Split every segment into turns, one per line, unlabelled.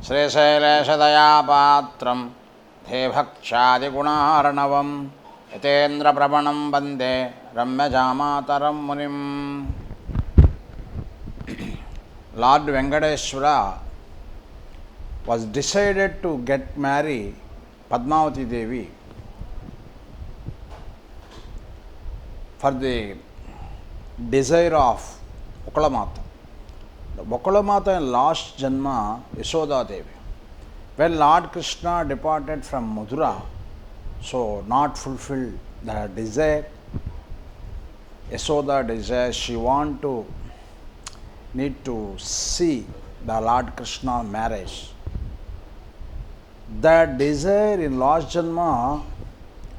श्रीशैलेशदयापात्रं देभक्षादिगुणार्णवं यतेन्द्रप्रवणं Vande रम्यजामातरं मुनिं. Lord Venkateshwara was decided to get married Padmavati Devi for the desire of Ukulamata. The Ukulamata in last Janma, Yashoda Devi. When Lord Krishna departed from Mathura, so not fulfilled the desire, Yashoda desire, she need to see the Lord Krishna marriage. That desire in last Janma,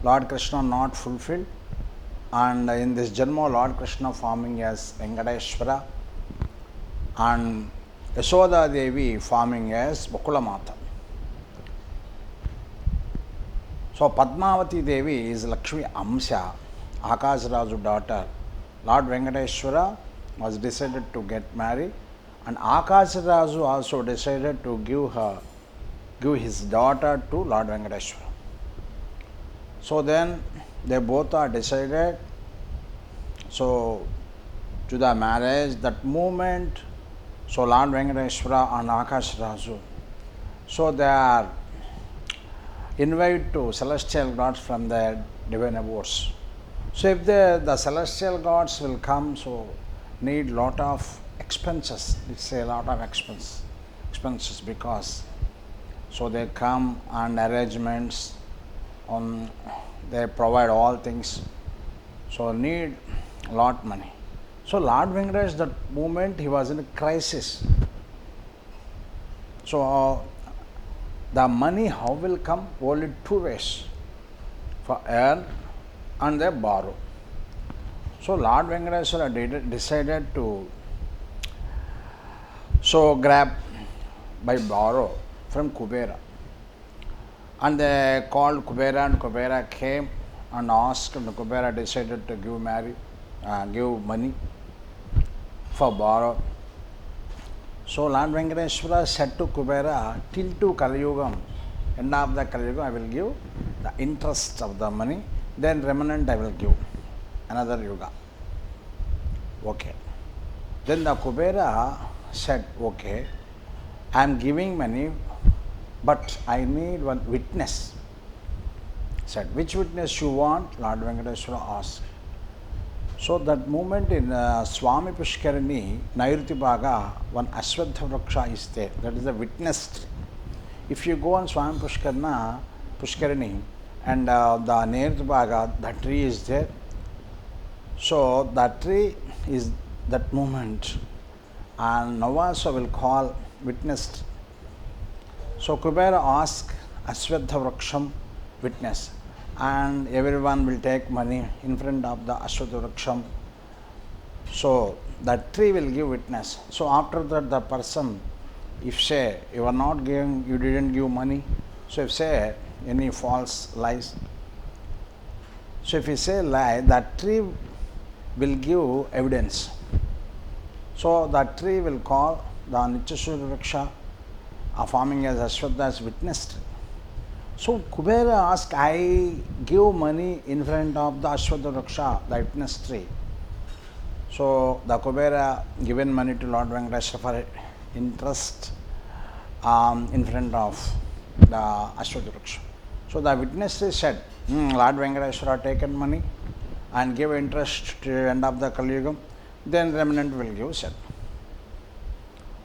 Lord Krishna not fulfilled, and in this Janma, Lord Krishna forming as Venkateshwara and Yashoda Devi forming as Ukulamata. So Padmavati Devi is Lakshmi Amsha, Akasaraju daughter. Lord Venkateshwara was decided to get married, and Akasaraju also decided to give his daughter to Lord Venkateshwara. So then they both are decided so to the marriage. That moment, so Lord Venkateshwara and Akasaraju, so they are invited to celestial gods from their divine abodes. So if the celestial gods will come, so need lot of expenses. It's a lot of expenses because so they come and arrangements on, they provide all things, so need lot money. So Lord Venkatesh, that moment he was in a crisis. So the money how will come? Only two ways, for earn and they borrow. So Lord Venkateshwara decided to so grab by borrow from Kubera, and they called Kubera, and Kubera came and asked, and Kubera decided to give money for borrow. So Lord Venkateshwara said to Kubera, till to Kali Yugam, end of the Kali Yugam, I will give the interest of the money, then remnant I will give another yuga. Okay. Then the Kubera said, okay, I am giving money, but I need one witness. Said, which witness you want? Lord Venkateshwara asked. So that moment in Swami Pushkarini, Nairuti Bhaga, one Ashwadha Vraksha is there. That is the witness tree. If you go on Swami Pushkarini and the Nairuti Bhaga, the tree is there. So that tree is that moment, and Navasa will call witness. So Kubera asked Ashwadha Vraksham witness, and everyone will take money in front of the Ashwadha Vraksham. So that tree will give witness. So after that the person, if say you are not giving, you didn't give money, so if say any false lies, so if you say lie, that tree will give evidence. So that tree will call the Nityasura Vraksha forming as Ashwadha's witness tree. So Kubera asked, I give money in front of the Ashwadha Vraksha, the witness tree. So the Kubera given money to Lord Venkateshwara for interest in front of the Ashwadha Vraksha. So the witness tree said, Lord Venkateshwara taken money and give interest to the end of the Kali Yugam, then remnant will give, said.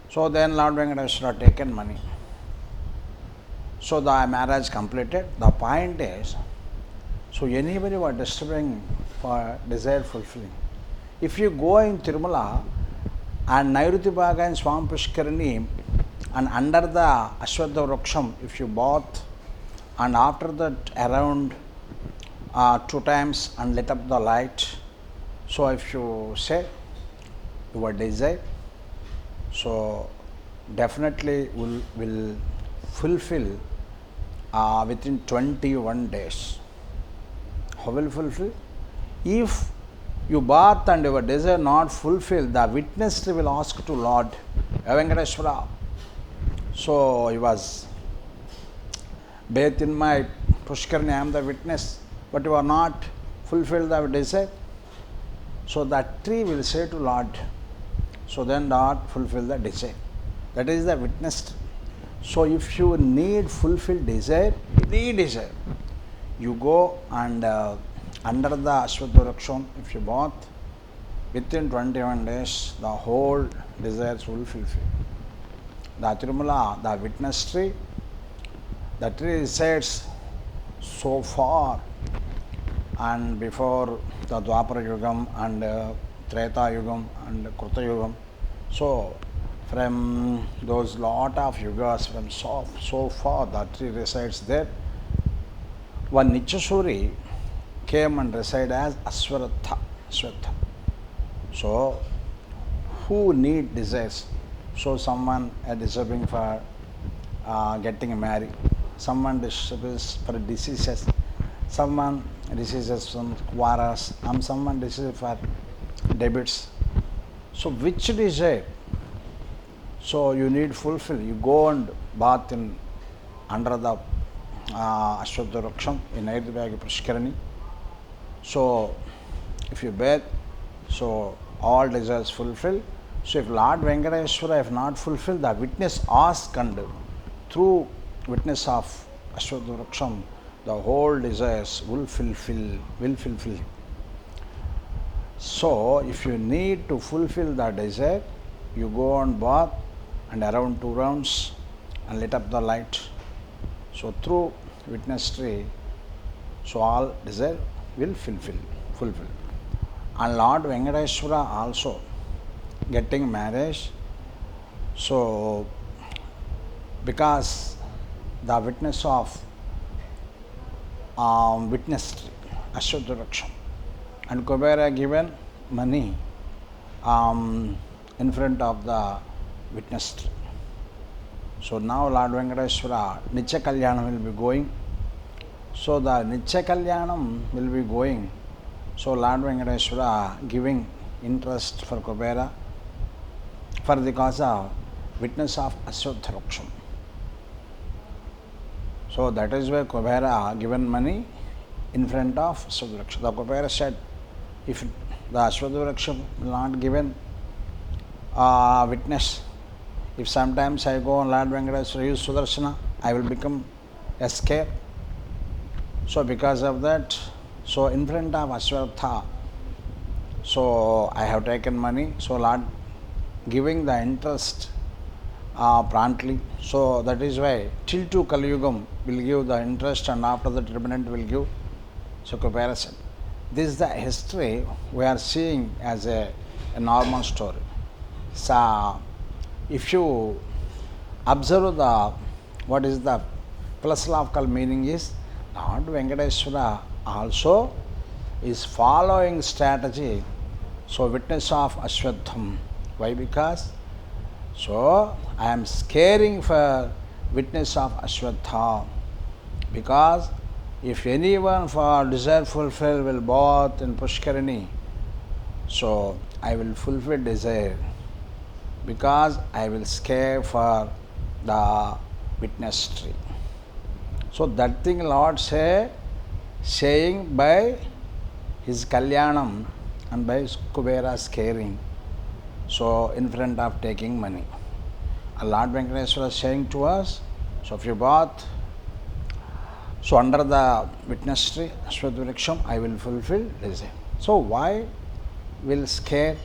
So then Lord Venkateshwara taken money. So the marriage completed. The point is, so anybody who are disturbing for desire fulfilling, if you go in Tirumala and Nairuti Bhaga and Swami Pushkarini and under the Ashwadha Vraksham, if you bath and after that around 2 times and lit up the light, so if you say your desire, so definitely will fulfill within 21 days. How will fulfill? If you bath and your desire not fulfilled, the witness will ask to Lord Venkateshwara. So he was bathed in my Pushkarni, I am the witness, but you are not fulfilled the desire. So that tree will say to Lord, so then Lord fulfill the desire. That is the witness tree. So if you need fulfilled desire, any desire, you go and under the Ashwatthavaraksham, if you bath, within 21 days, the whole desires will fulfill. The Tirumala, the witness tree, the tree resides so far, and before the Dwapara Yugam and Treta Yugam and Kruta Yugam. So from those lot of yugas from so far, the tree resides there. One Nityasuri came and resided as Aswaratha. So who need desires? So someone deserving for getting married, someone deserves for diseases, someone diseases from quarrels, and someone diseases for debits. So which desire? So you need fulfill. You go and bath in under the Ashwatthavaraksham in Ayurveda Pushkarani. So if you bathe, so all desires fulfill. So if Lord Venkateswara if not fulfilled, the witness ask and through witness of Ashwatthavaraksham, the whole desires will fulfill. So if you need to fulfill the desire, you go on bath and around 2 rounds and lit up the light. So through witness tree, so all desire will fulfill. And Lord Venkateswara also getting marriage. So because the witness of witness tree, Ashwatthavaraksham, and Kubera given money in front of the witness tree. So now Lord Venkateswara Nitya Kalyanam will be going. So the Nitya Kalyanam will be going. So Lord Venkateswara giving interest for Kubera for the cause of witness of Ashwatthavaraksham. So that is why Kubera given money in front of Ashwatthavaraksham. The Kubera said, if the Ashwatthavaraksham will not given witness, if sometimes I go on Lord Venkateswara use Sudarshana, I will become a scare. So because of that, so in front of Ashwatthavaraksham, so I have taken money, so Lord giving the interest promptly. So that is why till to Kali Yugam will give the interest and after that remnant will give. So comparison. This is the history we are seeing as a normal story. So if you observe the what is the philosophical meaning is, Lord Venkateswara also is following strategy. So witness of Ashwatham. Why? Because so I am scaring for witness of Ashwattham, because if anyone for desire fulfill will bath in Pushkarani, so I will fulfill desire, because I will scare for the witness tree. So that thing Lord saying by his Kalyanam and by Kubera scaring, so in front of taking money. And Lord Venkateswara is saying to us, so if you bath, so under the witness tree, Ashwatthavaraksham, I will fulfill desire. So why will scare?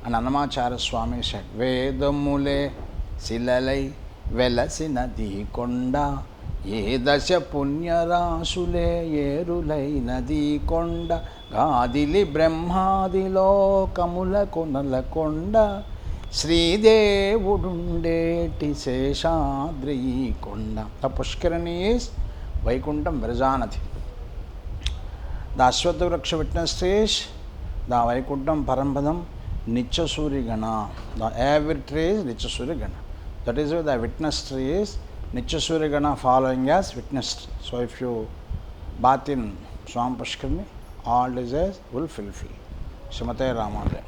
And Annamacharya Swami said, Vedamule silalai velasinadi konda ye dasha punya rasule yerulai nadi konda gadili brahmadilo kamula konala konda Sridevudundeti Seshadri konda. The Pushkarani is Vaikuntham Vrajanati. The Ashwatthavaraksham witness tree is the Vaikuntham Parampadam Nityasuri Gana. The every tree is Nityasuri Gana. That is why the witness tree is Nityasuri Gana following as witness tree. So if you bath in Swam Pushkarani, all desires will fulfill. Srimate Ramananda.